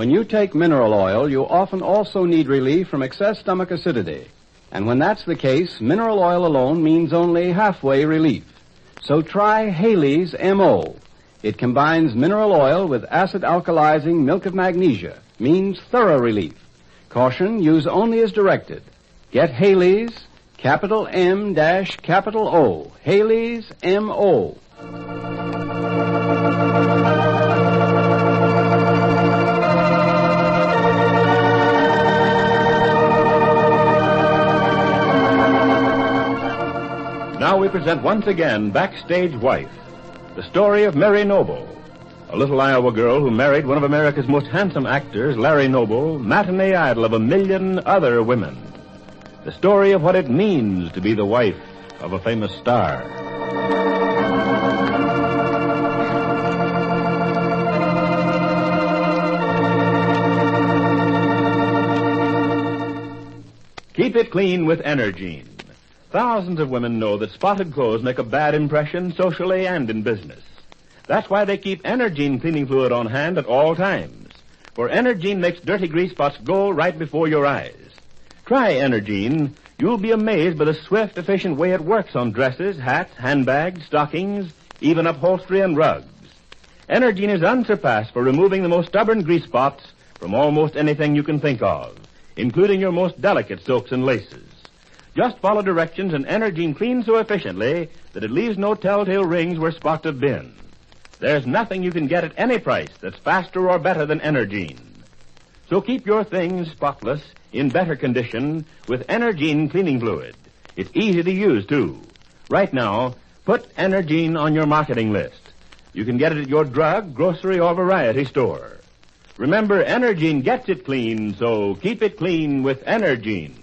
When you take mineral oil, you often also need relief from excess stomach acidity. And when that's the case, mineral oil alone means only halfway relief. So try Haley's M.O. It combines mineral oil with acid alkalizing milk of magnesia, means thorough relief. Caution, use only as directed. Get Haley's, capital M-capital O. Haley's M.O. Now we present once again Backstage Wife, the story of Mary Noble, a little Iowa girl who married one of America's most handsome actors, Larry Noble, matinee idol of 1,000,000 other women. The story of what it means to be the wife of a famous star. Keep it clean with Energine. Thousands of women know that spotted clothes make a bad impression socially and in business. That's why they keep Energine cleaning fluid on hand at all times. For Energine makes dirty grease spots go right before your eyes. Try Energine. You'll be amazed by the swift, efficient way it works on dresses, hats, handbags, stockings, even upholstery and rugs. Energine is unsurpassed for removing the most stubborn grease spots from almost anything you can think of, including your most delicate silks and laces. Just follow directions and Energine cleans so efficiently that it leaves no telltale rings where spots have been. There's nothing you can get at any price that's faster or better than Energine. So keep your things spotless, in better condition, with Energine cleaning fluid. It's easy to use, too. Right now, put Energine on your marketing list. You can get it at your drug, grocery, or variety store. Remember, Energine gets it clean, so keep it clean with Energine.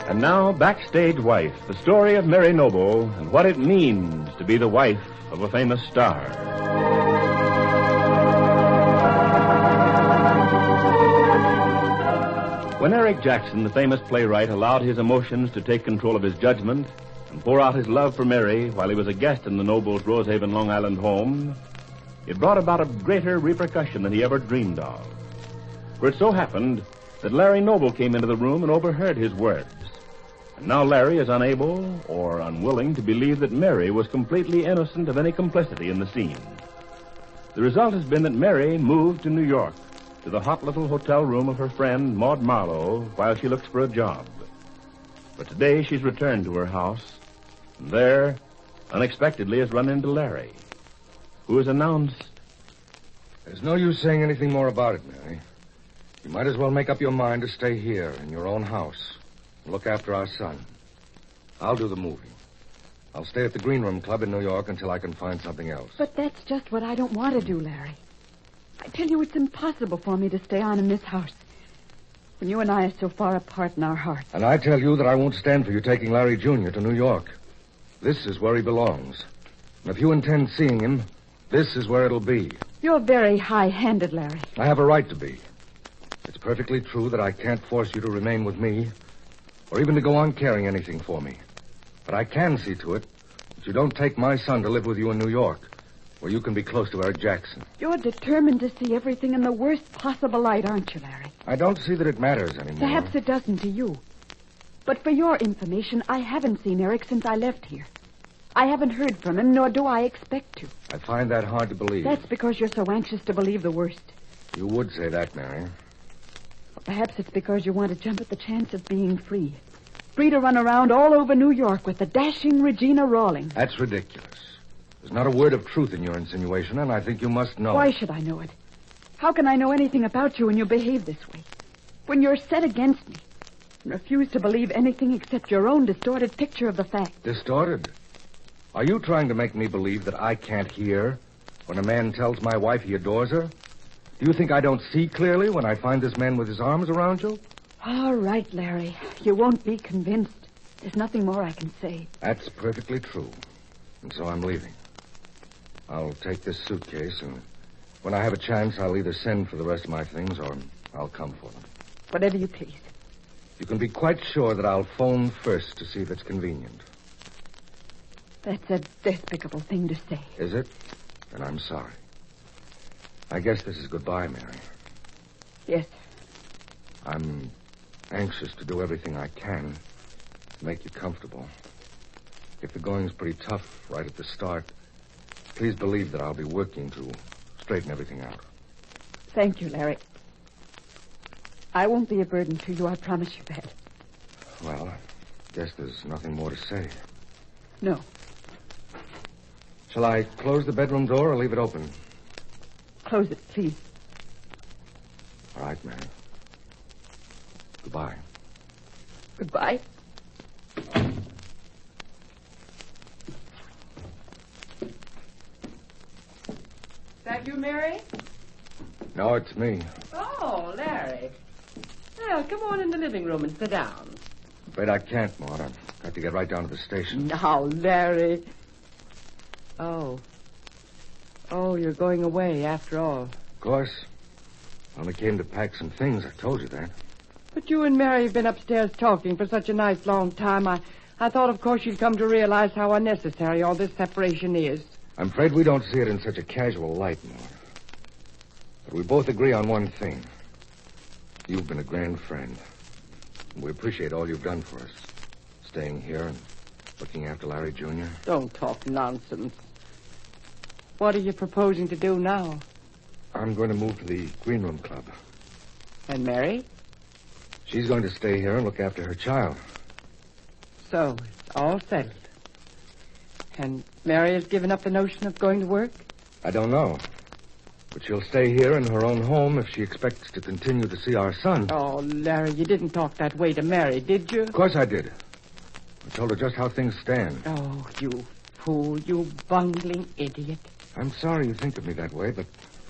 And now, Backstage Wife, the story of Mary Noble and what it means to be the wife of a famous star. When Eric Jackson, the famous playwright, allowed his emotions to take control of his judgment and pour out his love for Mary while he was a guest in the Nobles' Rosehaven, Long Island home, it brought about a greater repercussion than he ever dreamed of. For it so happened that Larry Noble came into the room and overheard his words. And now Larry is unable or unwilling to believe that Mary was completely innocent of any complicity in the scene. The result has been that Mary moved to New York, to the hot little hotel room of her friend Maud Marlowe, while she looks for a job. But today she's returned to her house, and there, unexpectedly, has run into Larry, who has announced... There's no use saying anything more about it, Mary. You might as well make up your mind to stay here in your own house and look after our son. I'll do the moving. I'll stay at the Green Room Club in New York until I can find something else. But that's just what I don't want to do, Larry. I tell you, it's impossible for me to stay on in this house when you and I are so far apart in our hearts. And I tell you that I won't stand for you taking Larry Jr. to New York. This is where he belongs. And if you intend seeing him, this is where it'll be. You're very high-handed, Larry. I have a right to be. It's perfectly true that I can't force you to remain with me or even to go on caring anything for me. But I can see to it that you don't take my son to live with you in New York, where you can be close to Eric Jackson. You're determined to see everything in the worst possible light, aren't you, Larry? I don't see that it matters anymore. Perhaps it doesn't to you. But for your information, I haven't seen Eric since I left here. I haven't heard from him, nor do I expect to. I find that hard to believe. That's because you're so anxious to believe the worst. You would say that, Mary. Or perhaps it's because you want to jump at the chance of being free. Free to run around all over New York with the dashing Regina Rawlings. That's ridiculous. There's not a word of truth in your insinuation, and I think you must know. Why should I know it? How can I know anything about you when you behave this way? When you're set against me and refuse to believe anything except your own distorted picture of the fact. Distorted? Are you trying to make me believe that I can't hear when a man tells my wife he adores her? Do you think I don't see clearly when I find this man with his arms around you? All right, Larry. You won't be convinced. There's nothing more I can say. That's perfectly true. And so I'm leaving. I'll take this suitcase, and when I have a chance, I'll either send for the rest of my things or I'll come for them. Whatever you please. You can be quite sure that I'll phone first to see if it's convenient. That's a despicable thing to say. Is it? Then I'm sorry. I guess this is goodbye, Mary. Yes. I'm anxious to do everything I can to make you comfortable. If the going's pretty tough right at the start, please believe that I'll be working to straighten everything out. Thank you, Larry. I won't be a burden to you, I promise you that. Well, I guess there's nothing more to say. No. Shall I close the bedroom door or leave it open? Close it, please. All right, Mary. Goodbye. Goodbye. That you, Mary? No, it's me. Oh, Larry. Well, come on in the living room and sit down. Afraid I can't, Maud. I've got to get right down to the station. Now, Larry. Oh, you're going away after all. Of course. I only came to pack some things. I told you that. But you and Mary have been upstairs talking for such a nice long time. I thought, of course, you'd come to realize how unnecessary all this separation is. I'm afraid we don't see it in such a casual light, Maud. But we both agree on one thing. You've been a grand friend. And we appreciate all you've done for us. Staying here and looking after Larry Jr. Don't talk nonsense. What are you proposing to do now? I'm going to move to the Green Room Club. And Mary? She's going to stay here and look after her child. So, it's all settled. And Mary has given up the notion of going to work? I don't know. But she'll stay here in her own home if she expects to continue to see our son. Oh, Larry, you didn't talk that way to Mary, did you? Of course I did. I told her just how things stand. Oh, you fool, you bungling idiot. I'm sorry you think of me that way, but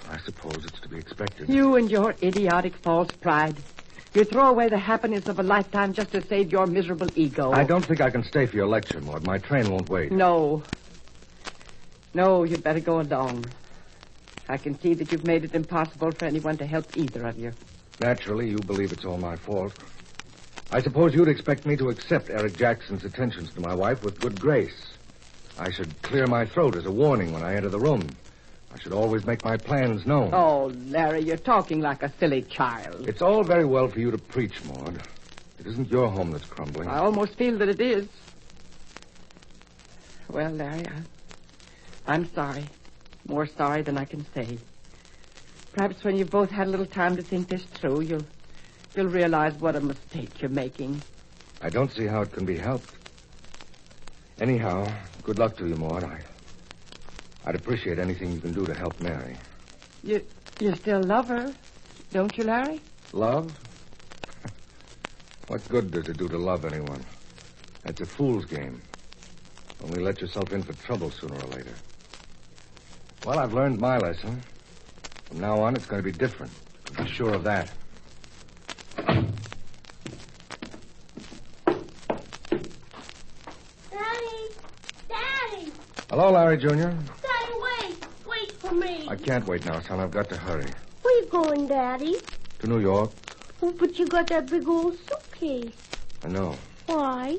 I suppose it's to be expected. You and your idiotic false pride. You throw away the happiness of a lifetime just to save your miserable ego. I don't think I can stay for your lecture, Maud. My train won't wait. No, you'd better go along. I can see that you've made it impossible for anyone to help either of you. Naturally, you believe it's all my fault. I suppose you'd expect me to accept Eric Jackson's attentions to my wife with good grace. I should clear my throat as a warning when I enter the room. I should always make my plans known. Oh, Larry, you're talking like a silly child. It's all very well for you to preach, Maud. It isn't your home that's crumbling. I almost feel that it is. Well, Larry, I'm sorry. More sorry than I can say. Perhaps when you've both had a little time to think this through, you'll realize what a mistake you're making. I don't see how it can be helped. Anyhow, good luck to you, Maud. I'd appreciate anything you can do to help Mary. You still love her, don't you, Larry? Love? What good does it do to love anyone? That's a fool's game. Only let yourself in for trouble sooner or later. Well, I've learned my lesson. From now on, it's going to be different. I'm sure of that. Daddy! Hello, Larry Jr. Daddy, wait for me. I can't wait now, son. I've got to hurry. Where you going, Daddy? To New York. Oh, but you got that big old suitcase. I know. Why?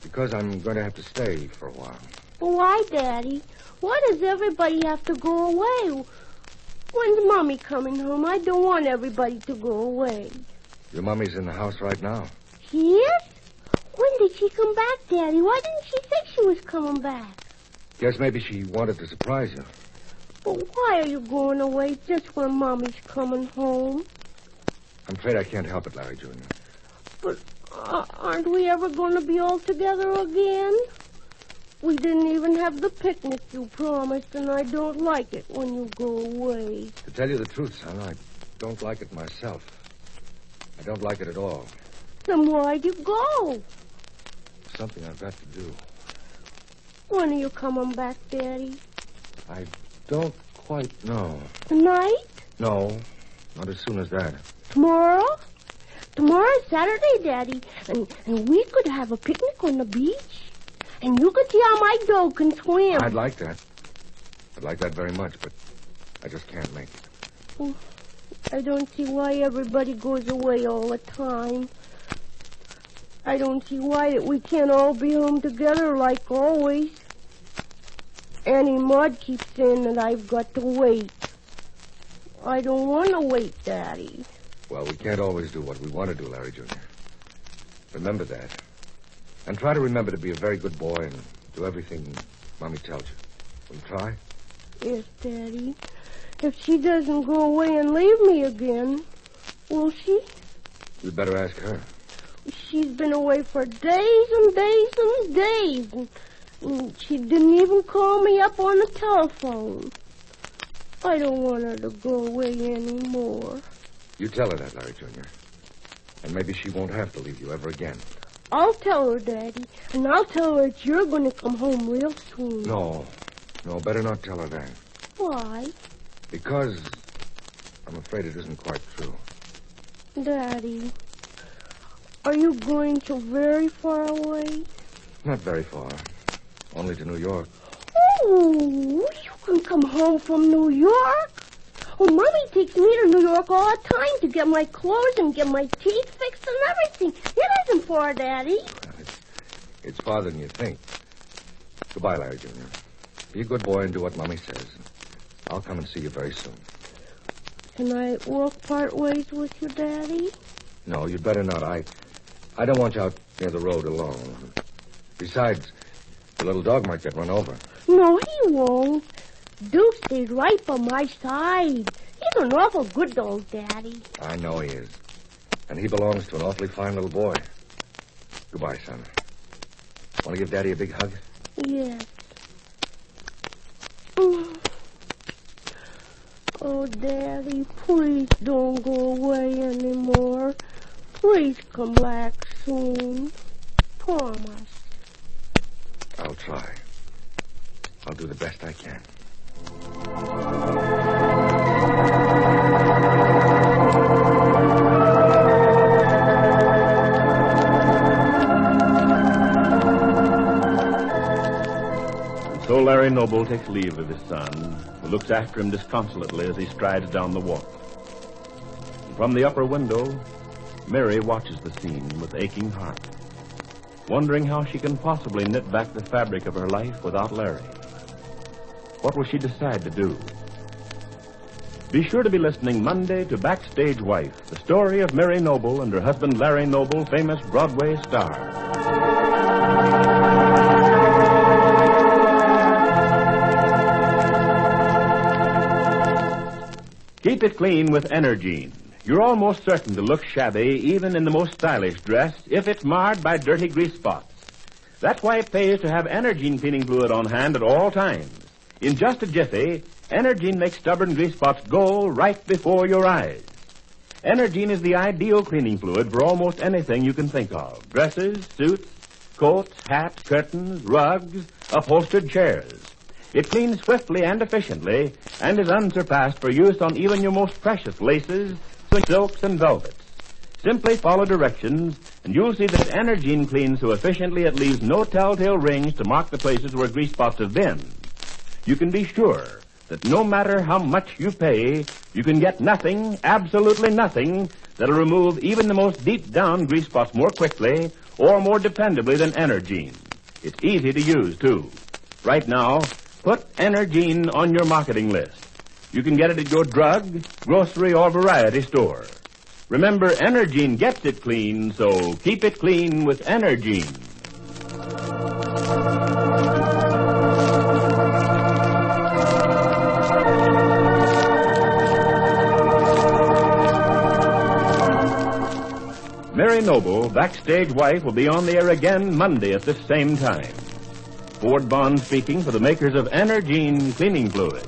Because I'm going to have to stay for a while. Well, why, Daddy? Why does everybody have to go away? When's Mommy coming home? I don't want everybody to go away. Your Mommy's in the house right now. She is? When did she come back, Daddy? Why didn't she say she was coming back? Guess maybe she wanted to surprise you. But why are you going away just when Mommy's coming home? I'm afraid I can't help it, Larry Jr. But aren't we ever going to be all together again? We didn't even have the picnic you promised, and I don't like it when you go away. To tell you the truth, son, I don't like it myself. I don't like it at all. Then why'd you go? Something I've got to do. When are you coming back, Daddy? I don't quite know. Tonight? No, not as soon as that. Tomorrow? Tomorrow's Saturday, Daddy, and we could have a picnic on the beach. And you could see how my dog can swim. I'd like that. I'd like that very much, but I just can't make it. I don't see why everybody goes away all the time. I don't see why that we can't all be home together like always. Annie Maud keeps saying that I've got to wait. I don't want to wait, Daddy. Well, we can't always do what we want to do, Larry Jr. Remember that. And try to remember to be a very good boy and do everything Mommy tells you. Will you try? Yes, Daddy. If she doesn't go away and leave me again, will she? You'd better ask her. She's been away for days and days and days. And she didn't even call me up on the telephone. I don't want her to go away anymore. You tell her that, Larry Jr. And maybe she won't have to leave you ever again. I'll tell her, Daddy. And I'll tell her that you're going to come home real soon. No, better not tell her that. Why? Because I'm afraid it isn't quite true. Daddy, are you going to very far away? Not very far. Only to New York. Oh, you can come home from New York? Oh, Mommy takes me to New York all the time to get my clothes and get my teeth fixed and everything. It isn't far, Daddy. It's farther than you think. Goodbye, Larry Jr. Be a good boy and do what Mommy says. I'll come and see you very soon. Can I walk part ways with you, Daddy? No, you'd better not. I don't want you out near the road alone. Besides, the little dog might get run over. No, he won't. Duke stays right by my side. He's an awful good dog, Daddy. I know he is. And he belongs to an awfully fine little boy. Goodbye, son. Want to give Daddy a big hug? Yes. Oh, Daddy, please don't go away anymore. Please come back soon. Promise. I'll try. I'll do the best I can. So Larry Noble takes leave of his son, who looks after him disconsolately as he strides down the walk. And from the upper window, Mary watches the scene with aching heart, wondering how she can possibly knit back the fabric of her life without Larry. What will she decide to do? Be sure to be listening Monday to Backstage Wife, the story of Mary Noble and her husband Larry Noble, famous Broadway star. Keep it clean with Energine. You're almost certain to look shabby even in the most stylish dress if it's marred by dirty grease spots. That's why it pays to have Energine cleaning fluid on hand at all times. In just a jiffy, Energine makes stubborn grease spots go right before your eyes. Energine is the ideal cleaning fluid for almost anything you can think of. Dresses, suits, coats, hats, curtains, rugs, upholstered chairs. It cleans swiftly and efficiently and is unsurpassed for use on even your most precious laces, silks, and velvets. Simply follow directions, and you'll see that Energine cleans so efficiently it leaves no telltale rings to mark the places where grease spots have been. You can be sure that no matter how much you pay, you can get nothing, absolutely nothing, that'll remove even the most deep-down grease spots more quickly or more dependably than Energine. It's easy to use, too. Right now, put Energine on your marketing list. You can get it at your drug, grocery, or variety store. Remember, Energine gets it clean, so keep it clean with Energine. Mary Noble, Backstage Wife, will be on the air again Monday at this same time. Ford Bond speaking for the makers of Energine Cleaning Fluid.